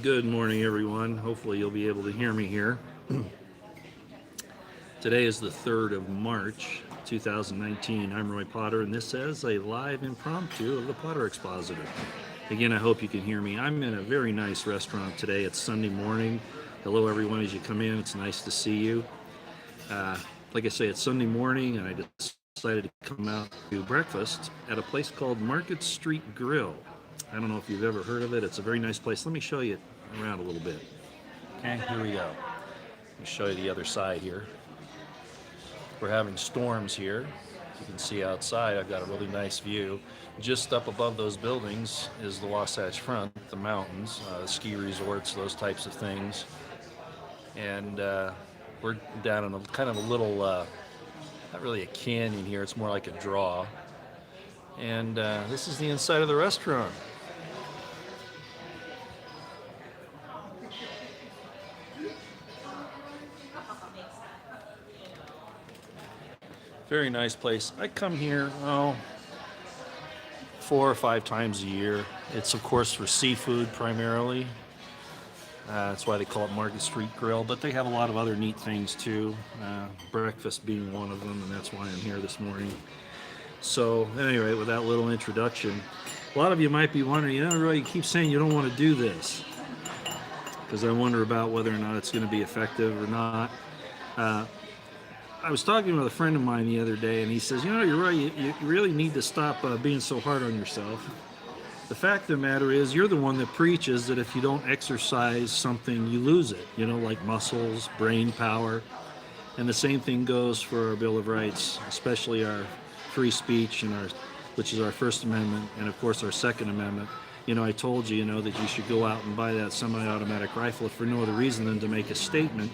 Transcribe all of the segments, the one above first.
Good morning, everyone. Hopefully, you'll be able to hear me here. Today is the 3rd of March, 2019. I'm Roy Potter, and this is a live impromptu of the Potter Expositor. Again, I hope you can hear me. I'm in a very nice restaurant today. It's Sunday morning. Hello, everyone, as you come in. It's nice to see you. Like I say, it's Sunday morning, and I decided to come out to breakfast at a place called Market Street Grill. I don't know if you've ever heard of it. It's a very nice place. Let me show you around a little bit. Okay, here we go. Let me show you the other side here. We're having storms here. As you can see outside, I've got a really nice view. Just up above those buildings is the Wasatch Front, the mountains, ski resorts, those types of things. And we're down in a kind of a little, not really a canyon here, it's more like a draw. And this is the inside of the restaurant. Very nice place. I come here, 4 or 5 times a year. It's, of course, for seafood primarily. That's why they call it Market Street Grill, but they have a lot of other neat things too, breakfast being one of them, and that's why I'm here this morning. So, anyway, with that little introduction, a lot of you might be wondering, Roy, you keep saying you don't want to do this, because I wonder about whether or not it's going to be effective or not. I was talking with a friend of mine the other day, and he says, you're right, you really need to stop being so hard on yourself. The fact of the matter is, you're the one that preaches that if you don't exercise something, you lose it, like muscles, brain power. And the same thing goes for our Bill of Rights, especially our free speech, which is our First Amendment, and of course our Second Amendment. I told you, that you should go out and buy that semi-automatic rifle for no other reason than to make a statement,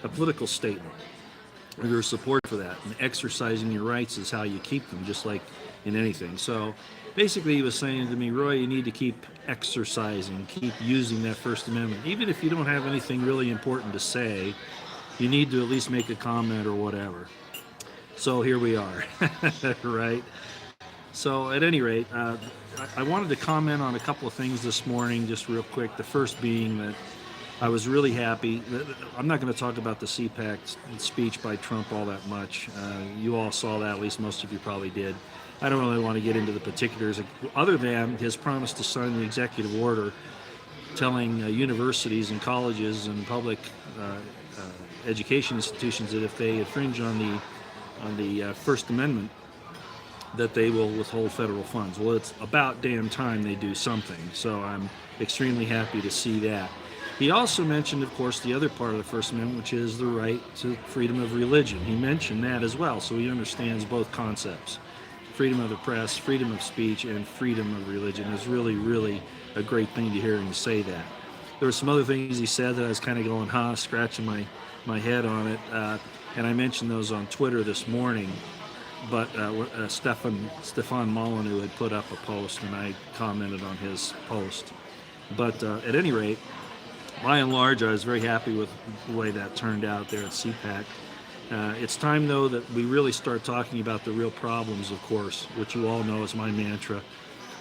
a political statement, of your support for that. And exercising your rights is how you keep them, just like in anything. So basically he was saying to me, Roy, you need to keep exercising, keep using that First Amendment. Even if you don't have anything really important to say, you need to at least make a comment or whatever. So here we are, right? So at any rate, I wanted to comment on a couple of things this morning, just real quick. The first being that I was really happy. I'm not going to talk about the CPAC speech by Trump all that much. You all saw that, at least most of you probably did. I don't really want to get into the particulars, other than his promise to sign the executive order telling universities and colleges and public education institutions that if they infringe on the First Amendment, that they will withhold federal funds. Well, it's about damn time they do something. So I'm extremely happy to see that. He also mentioned, of course, the other part of the First Amendment, which is the right to freedom of religion. He mentioned that as well, so he understands both concepts. Freedom of the press, freedom of speech, and freedom of religion. Is really, really a great thing to hear him say that. There were some other things he said that I was kind of going, scratching my head on it, and I mentioned those on Twitter this morning. But Stefan Molyneux had put up a post, and I commented on his post. But at any rate, by and large, I was very happy with the way that turned out there at CPAC. It's time, though, that we really start talking about the real problems, of course, which you all know is my mantra.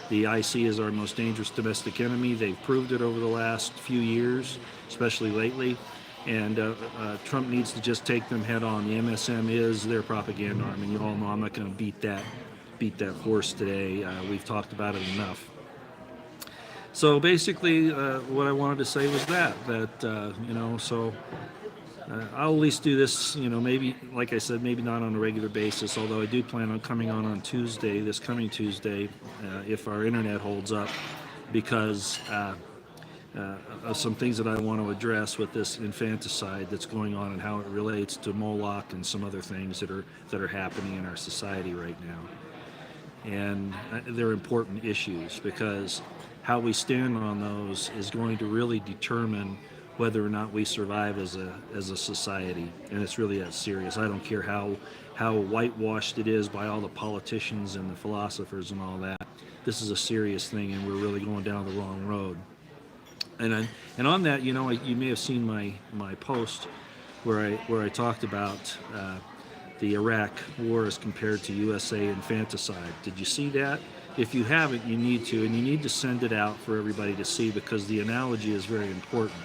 The IC is our most dangerous domestic enemy. They've proved it over the last few years, especially lately. And Trump needs to just take them head on. The MSM is their propaganda arm, and you all know I'm not going to beat that horse today. We've talked about it enough. So basically, what I wanted to say was that I'll at least do this, maybe, like I said, maybe not on a regular basis, although I do plan on coming on Tuesday, this coming Tuesday, if our internet holds up, because of some things that I want to address with this infanticide that's going on and how it relates to Moloch and some other things that are happening in our society right now. And they're important issues, because how we stand on those is going to really determine whether or not we survive as a society. And it's really that serious. I don't care how whitewashed it is by all the politicians and the philosophers and all that. This is a serious thing, and we're really going down the wrong road. And on that, you may have seen my post where I talked about the Iraq war as compared to USA infanticide. Did you see that? If you haven't, you need to, and you need to send it out for everybody to see because the analogy is very important.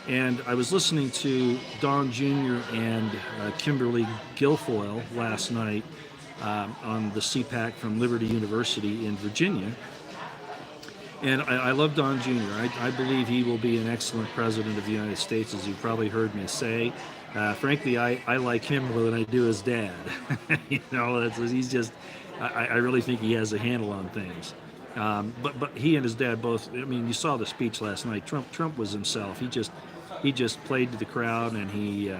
And I was listening to Don Jr. and Kimberly Guilfoyle last night on the CPAC from Liberty University in Virginia. And I love Don Jr. I believe he will be an excellent president of the United States, as you've probably heard me say. Frankly, I like him more than I do his dad. He's just, I really think he has a handle on things. But he and his dad both, I mean, you saw the speech last night. Trump was himself. He just played to the crowd, and he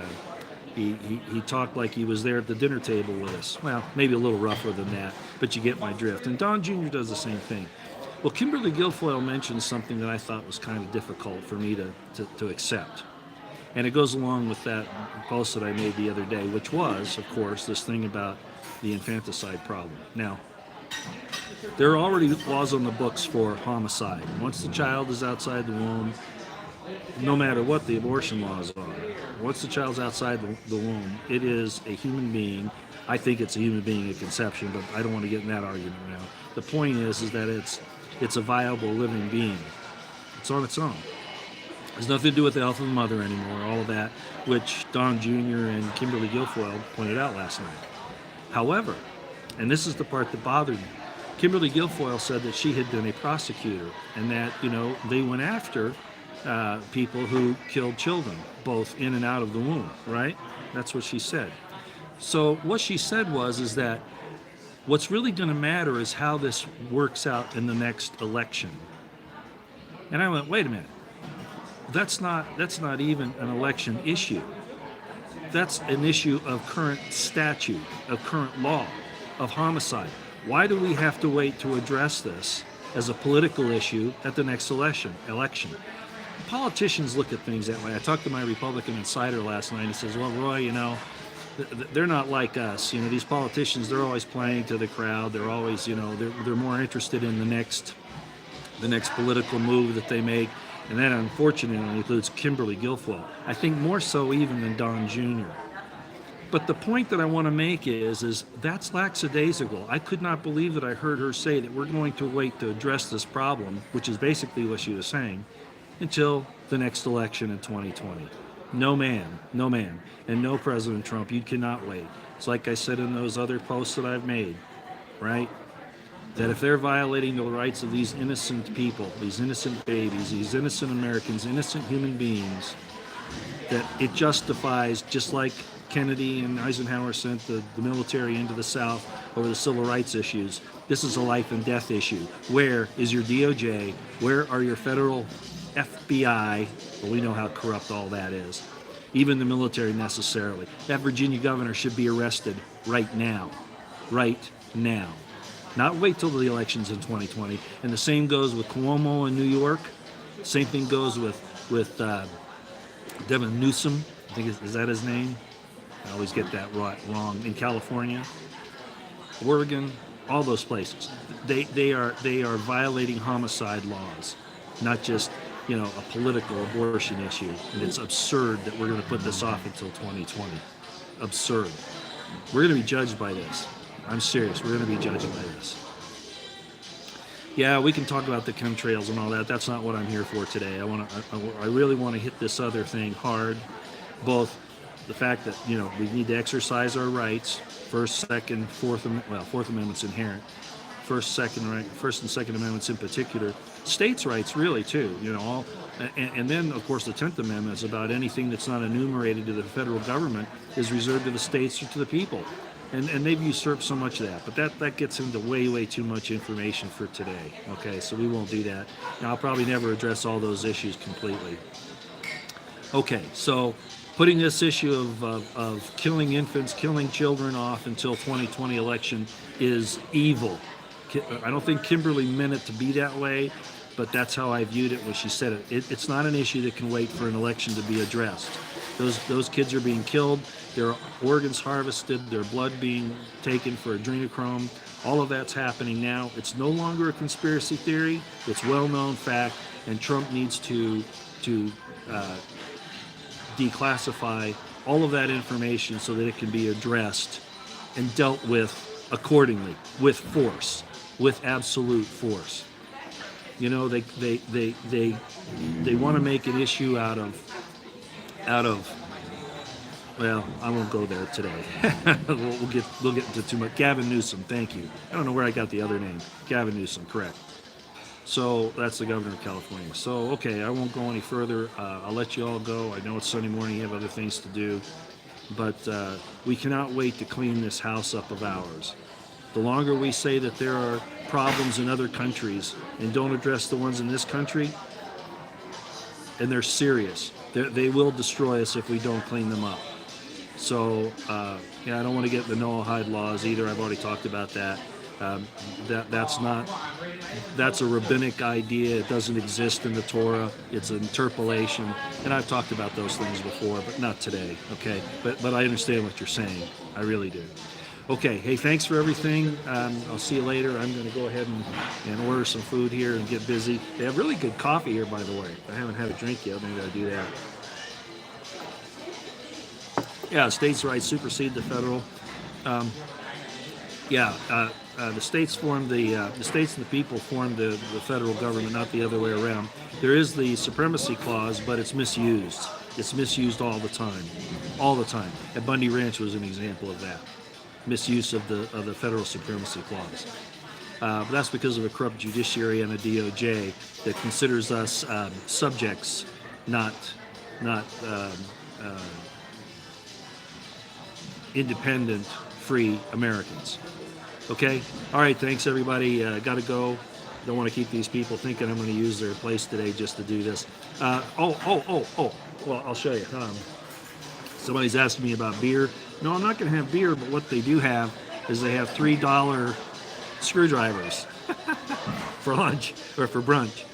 talked like he was there at the dinner table with us. Well, maybe a little rougher than that, but you get my drift. And Don Jr. does the same thing. Well, Kimberly Guilfoyle mentioned something that I thought was kind of difficult for me to accept. And it goes along with that post that I made the other day, which was, of course, this thing about the infanticide problem. Now, there are already laws on the books for homicide. Once the child is outside the womb, no matter what the abortion laws are, once the child's outside the womb, it is a human being. I think it's a human being at conception, but I don't want to get in that argument now. The point is that it's a viable living being. It's on its own. There's nothing to do with the health of the mother anymore, all of that, which Don Jr. and Kimberly Guilfoyle pointed out last night. However, and this is the part that bothered me, Kimberly Guilfoyle said that she had been a prosecutor and that, they went after people who killed children, both in and out of the womb, right? That's what she said. So what she said is that what's really going to matter is how this works out in the next election. And I went, wait a minute. That's not even an election issue. That's an issue of current statute, of current law, of homicide. Why do we have to wait to address this as a political issue at the next election? Politicians look at things that way. I talked to my Republican insider last night. He says, well, Roy, they're not like us. These politicians, they're always playing to the crowd. They're always, they're more interested in the next political move that they make. And that, unfortunately, includes Kimberly Guilfoyle. I think more so even than Don Jr. But the point that I want to make is that's lackadaisical. I could not believe that I heard her say that we're going to wait to address this problem, which is basically what she was saying, until the next election in 2020. No man, and no President Trump, you cannot wait. It's like I said in those other posts that I've made, right? That if they're violating the rights of these innocent people, these innocent babies, these innocent Americans, innocent human beings, that it justifies, just like Kennedy and Eisenhower sent the military into the South over the civil rights issues, this is a life and death issue. Where is your DOJ? Where are your federal FBI? Well, we know how corrupt all that is. Even the military necessarily. That Virginia governor should be arrested right now. Right now. Not wait till the elections in 2020. And the same goes with Cuomo in New York. Same thing goes with Devin Newsom. I think is that his name? I always get that wrong. In California, Oregon, all those places. They are violating homicide laws, not just a political abortion issue. And it's absurd that we're going to put this off until 2020. Absurd. We're going to be judged by this. I'm serious. We're going to be judged by this. Yeah, we can talk about the chemtrails and all that. That's not what I'm here for today. I really want to hit this other thing hard. Both the fact that we need to exercise our rights. First, Second, Fourth Amendment's inherent. First and Second Amendments in particular. States' rights really too. And then of course the 10th Amendment is about anything that's not enumerated to the federal government is reserved to the states or to the people. And they've usurped so much of that. But that gets into way too much information for today. Okay, so we won't do that. Now, I'll probably never address all those issues completely. Okay, so putting this issue of killing infants, killing children off until 2020 election is evil. I don't think Kimberly meant it to be that way, but that's how I viewed it when she said it. It's not an issue that can wait for an election to be addressed. Those kids are being killed, their organs harvested, their blood being taken for adrenochrome. All of that's happening now. It's no longer a conspiracy theory. It's well-known fact, and Trump needs to declassify all of that information so that it can be addressed and dealt with accordingly, with force. with absolute force. You know, they want to make an issue out of. Well, I won't go there today. we'll get into too much. Gavin Newsom, thank you. I don't know where I got the other name. Gavin Newsom, correct. So that's the governor of California. So okay, I won't go any further. I'll let you all go. I know it's Sunday morning. You have other things to do, but we cannot wait to clean this house up of ours. The longer we say that there are problems in other countries and don't address the ones in this country, and they're serious, they will destroy us if we don't clean them up. So, yeah, I don't want to get the Noahide laws either. I've already talked about that. That's a rabbinic idea. It doesn't exist in the Torah. It's an interpolation, and I've talked about those things before, but not today. Okay, but I understand what you're saying. I really do. Okay, hey, thanks for everything. I'll see you later. I'm going to go ahead and order some food here and get busy. They have really good coffee here, by the way. I haven't had a drink yet. Maybe I'll do that. Yeah, states' rights supersede the federal. The states formed the states and the people formed the federal government, not the other way around. There is the supremacy clause, but it's misused. It's misused all the time, all the time. And Bundy Ranch was an example of that, misuse of the federal supremacy clause. But that's because of a corrupt judiciary and a DOJ that considers us subjects, not independent, free Americans. Okay? All right, thanks everybody. Got to go. Don't want to keep these people thinking I'm going to use their place today just to do this. Well, I'll show you. Somebody's asking me about beer. No, I'm not going to have beer, but what they do have is they have $3 screwdrivers for lunch or for brunch.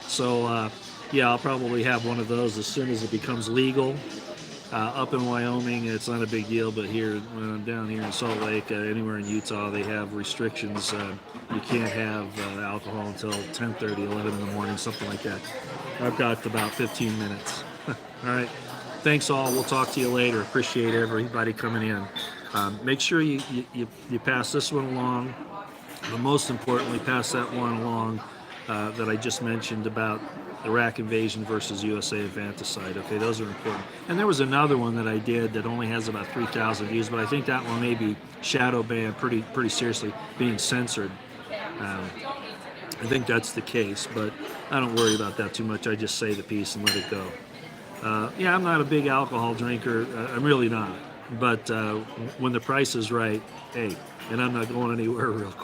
So, yeah, I'll probably have one of those as soon as it becomes legal. Up in Wyoming, it's not a big deal, but here, when I'm down here in Salt Lake, anywhere in Utah, they have restrictions. You can't have alcohol until 10:30, 11 in the morning, something like that. I've got about 15 minutes. All right. Thanks all. We'll talk to you later. Appreciate everybody coming in. Make sure you pass this one along, but most importantly, pass that one along that I just mentioned about Iraq invasion versus USA infanticide. Okay, those are important. And there was another one that I did that only has about 3,000 views, but I think that one may be shadow banned pretty seriously, being censored. I think that's the case, but I don't worry about that too much. I just say the piece and let it go. Yeah, I'm not a big alcohol drinker. I'm really not. But when the price is right, hey, and I'm not going anywhere real quick.